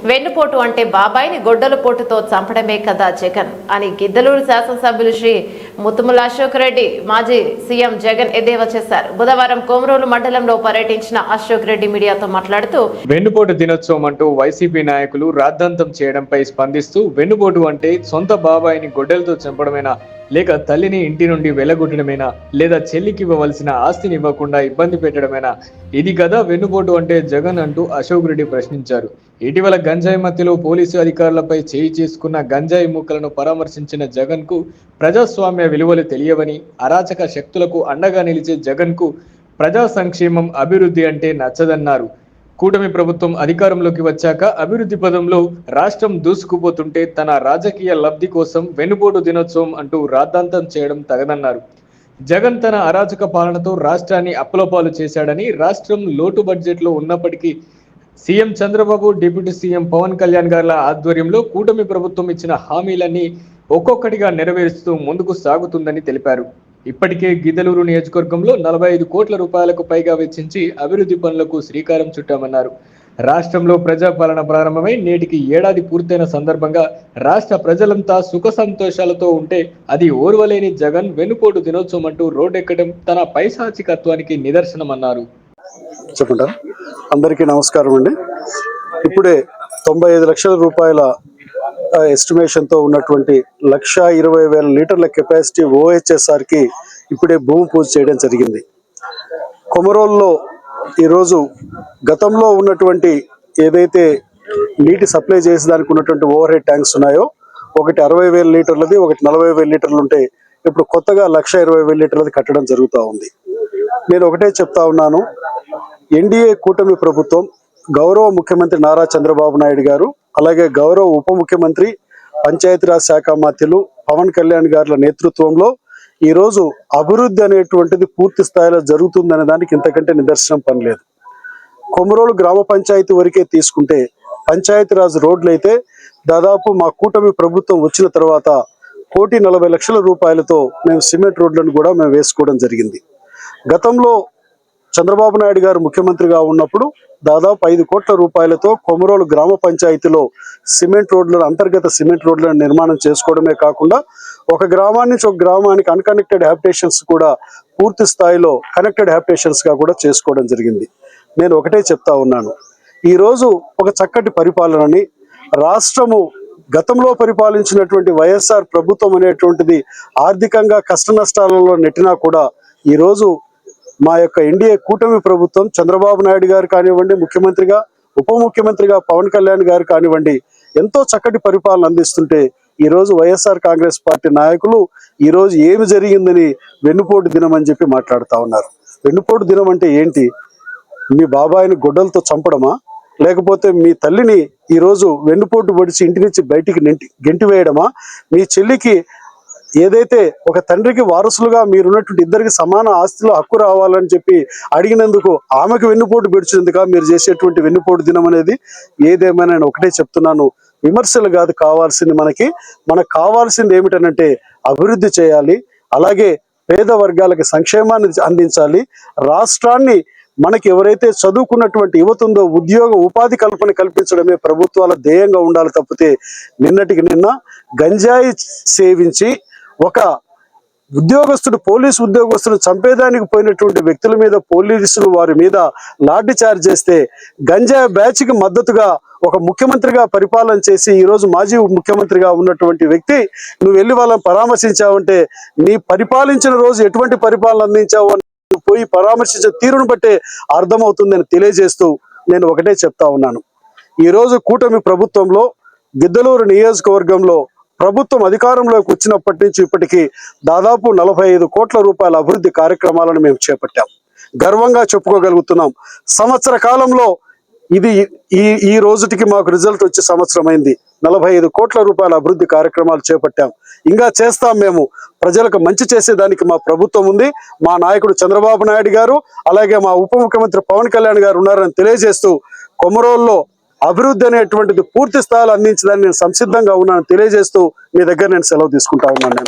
వెన్నుపోటు అంటే బాబాయిని గొడ్డల పోటుతో చంపడమే కదా జగన్ అని గిద్దలూరు శాసనసభ్యులు శ్రీ ముత్తుముల అశోక్ రెడ్డి మాజీ సీఎం జగన్ ఎద్దేవా చేశారు. బుధవారం కొమరోలు మండలంలో పర్యటించిన అశోక్ రెడ్డి మీడియాతో మాట్లాడుతూ వెన్నుపోటు దినోత్సవం అంటూ వైసీపీ నాయకులు రాద్ధాంతం చేయడంపై స్పందిస్తూ వెన్నుపోటు అంటే సొంత బాబాయిని గొడ్డలతో చంపడమేనా, లేక తల్లిని ఇంటి నుండి వెళ్లగొట్టడమేనా, లేదా చెల్లికి ఇవ్వవలసిన ఆస్తిని ఇవ్వకుండా ఇబ్బంది పెట్టడమేనా? ఇది కదా వెన్నుపోటు అంటే జగన్ అంటూ అశోక్ రెడ్డి ప్రశ్నించారు. ఇటీవల గంజాయి మధ్యలో పోలీసు అధికారులపై చేయి చేసుకున్న గంజాయి మూకలను పరామర్శించిన జగన్ కు ప్రజాస్వామ్య విలువలు తెలియవని, అరాచక శక్తులకు అండగా నిలిచే జగన్ కు ప్రజా సంక్షేమం అభివృద్ధి అంటే నచ్చదన్నారు. కూటమి ప్రభుత్వం అధికారంలోకి వచ్చాక అభివృద్ధి పదంలో రాష్ట్రం దూసుకుపోతుంటే తన రాజకీయ లబ్ధి కోసం వెన్నుపోటు దినోత్సవం అంటూ రాద్ధాంతం చేయడం తగదన్నారు. జగన్ తన అరాచక పాలనతో రాష్ట్రాన్ని అప్పులపాలు చేశాడని, రాష్ట్రం లోటు బడ్జెట్లో ఉన్నప్పటికీ CM Chandrababu, deputy CM Pawan Kalyan గార్ల ఆధ్వర్యంలో కూటమి ప్రభుత్వం ఇచ్చిన హామీలన్నీ ఒక్కొక్కటిగా నెరవేరుస్తూ ముందుకు సాగుతుందని తెలిపారు. ఇప్పటికే గిద్దలూరు నియోజకవర్గంలో 45 కోట్ల రూపాయలకు పైగా వెచ్చించి అభివృద్ధి పనులకు శ్రీకారం చుట్టామన్నారు. రాష్ట్రంలో ప్రజాపాలన ప్రారంభమై నేటికి ఏడాది పూర్తయిన సందర్భంగా రాష్ట్ర ప్రజలంతా సుఖ సంతోషాలతో ఉంటే అది ఓర్వలేని జగన్ వెన్నుపోటు దినోత్సవం అంటూ రోడ్డెక్కడం తన పైశాచికత్వానికి నిదర్శనమన్నారు. చెప్పుంటారు. అందరికీ నమస్కారం అండి. ఇప్పుడే 95 లక్షల రూపాయల ఎస్టిమేషన్తో ఉన్నటువంటి 1,20,000 లీటర్ల కెపాసిటీ OHSR కి ఇప్పుడే భూమి పూజ చేయడం జరిగింది. కొమరోల్లో ఈరోజు గతంలో ఉన్నటువంటి ఏదైతే నీటి సప్లై చేసేదానికి ఉన్నటువంటి ఓవర్ హెడ్ ట్యాంక్స్ ఉన్నాయో, ఒకటి 60,000 లీటర్లది, ఒకటి 40,000 లీటర్లు ఉంటే ఇప్పుడు కొత్తగా 1,20,000 లీటర్లది కట్టడం జరుగుతూ ఉంది. నేను ఒకటే చెప్తా ఉన్నాను, ఎన్డీఏ కూటమి ప్రభుత్వం గౌరవ ముఖ్యమంత్రి నారా చంద్రబాబు నాయుడు గారు, అలాగే గౌరవ ఉప ముఖ్యమంత్రి పంచాయతీరాజ్ శాఖ మంత్రులు పవన్ కళ్యాణ్ గారుల నేతృత్వంలో ఈరోజు అభివృద్ధి అనేటువంటిది పూర్తి స్థాయిలో జరుగుతుందనే దానికి ఇంతకంటే నిదర్శనం పని లేదు. కొమరోలు గ్రామ పంచాయతీ వరకే తీసుకుంటే పంచాయతీరాజ్ రోడ్లు అయితే దాదాపు మా కూటమి ప్రభుత్వం వచ్చిన తర్వాత 1,40,00,000 రూపాయలతో మేము సిమెంట్ రోడ్లను కూడా మేము వేసుకోవడం జరిగింది. గతంలో చంద్రబాబు నాయుడు గారు ముఖ్యమంత్రిగా ఉన్నప్పుడు దాదాపు 5 కోట్ల రూపాయలతో కొమరోలు గ్రామ పంచాయతీలో సిమెంట్ రోడ్లను, అంతర్గత సిమెంట్ రోడ్లను నిర్మాణం చేసుకోవడమే కాకుండా ఒక గ్రామాన్ని నుంచి ఒక గ్రామానికి అన్కనెక్టెడ్ హ్యాబిటేషన్స్ కూడా పూర్తి స్థాయిలో కనెక్టెడ్ హ్యాబిటేషన్స్ గా కూడా చేసుకోవడం జరిగింది. నేను ఒకటే చెప్తా ఉన్నాను, ఈరోజు ఒక చక్కటి పరిపాలనని రాష్ట్రము గతంలో పరిపాలించినటువంటి వైఎస్ఆర్ ప్రభుత్వం అనేటువంటిది ఆర్థికంగా కష్ట నష్టాలలో నెట్టినా కూడా ఈరోజు మా యొక్క ఎన్డీఏ కూటమి ప్రభుత్వం చంద్రబాబు నాయుడు గారు కానివ్వండి, ముఖ్యమంత్రిగా ఉప ముఖ్యమంత్రిగా పవన్ కళ్యాణ్ గారు కానివ్వండి, ఎంతో చక్కటి పరిపాలన అందిస్తుంటే ఈరోజు వైఎస్ఆర్ కాంగ్రెస్ పార్టీ నాయకులు ఈరోజు ఏమి జరిగిందని వెన్నుపోటు దినం అని చెప్పి మాట్లాడుతూ ఉన్నారు. వెన్నుపోటు దినం అంటే ఏంటి? మీ బాబాయిని గొడ్డలతో చంపడమా, లేకపోతే మీ తల్లిని ఈరోజు వెన్నుపోటు పొడిచి ఇంటి నుంచి బయటికి గెంటివేయడమా, మీ చెల్లికి ఏదైతే ఒక తండ్రికి వారసులుగా మీరున్నటువంటి ఇద్దరికి సమాన ఆస్తిలో హక్కు రావాలని చెప్పి అడిగినందుకు ఆమెకు వెన్నుపోటు పెడిచేందుక మీరు చేసేటువంటి వెన్నుపోటు దినం అనేది? ఏదేమైనా నేను ఒకటే చెప్తున్నాను, విమర్శలు కాదు కావాల్సింది, మనకు కావాల్సింది ఏమిటనంటే అభివృద్ధి చేయాలి, అలాగే పేద వర్గాలకి సంక్షేమాన్ని అందించాలి. రాష్ట్రాన్ని మనకి ఎవరైతే చదువుకున్నటువంటి యువత ఉందో ఉద్యోగ ఉపాధి కల్పన కల్పించడమే ప్రభుత్వాల ధ్యేయంగా ఉండాలి తప్పితే నిన్నటికి నిన్న గంజాయి సేవించి ఒక ఉద్యోగస్తుడు, పోలీసు ఉద్యోగస్తుడు చంపేదానికి పోయినటువంటి వ్యక్తుల మీద పోలీసులు వారి మీద లాఠీ చార్జ్ చేస్తే గంజాయి బ్యాచ్ కి మద్దతుగా ఒక ముఖ్యమంత్రిగా పరిపాలన చేసి ఈరోజు మాజీ ముఖ్యమంత్రిగా ఉన్నటువంటి వ్యక్తి నువ్వు వెళ్ళి వాళ్ళని పరామర్శించావంటే నీ పరిపాలించిన రోజు ఎటువంటి పరిపాలన అందించావు అని పోయి పరామర్శించే తీరును బట్టే అర్థమవుతుందని తెలియజేస్తూ నేను ఒకటే చెప్తా ఉన్నాను, ఈరోజు కూటమి ప్రభుత్వంలో గిద్దలూరు నియోజకవర్గంలో ప్రభుత్వం అధికారంలోకి వచ్చినప్పటి నుంచి ఇప్పటికీ దాదాపు 45 కోట్ల రూపాయల అభివృద్ధి కార్యక్రమాలను మేము చేపట్టాం. గర్వంగా చెప్పుకోగలుగుతున్నాం. సంవత్సర కాలంలో ఇది ఈ రోజుటికి మాకు రిజల్ట్ వచ్చే సంవత్సరం అయింది. 45 కోట్ల రూపాయల అభివృద్ధి కార్యక్రమాలు చేపట్టాం. ఇంకా చేస్తాం. మేము ప్రజలకు మంచి చేసేదానికి మా ప్రభుత్వం ఉంది. మా నాయకుడు చంద్రబాబు నాయుడు గారు, అలాగే మా ఉప ముఖ్యమంత్రి పవన్ కళ్యాణ్ గారు ఉన్నారని తెలియజేస్తూ కొమరోల్లో అభివృద్ధి అనేటువంటిది పూర్తి స్థాయిలో అందించడానికి నేను సంసిద్ధంగా ఉన్నానని తెలియజేస్తూ మీ దగ్గర నేను సెలవు తీసుకుంటా ఉన్నాను.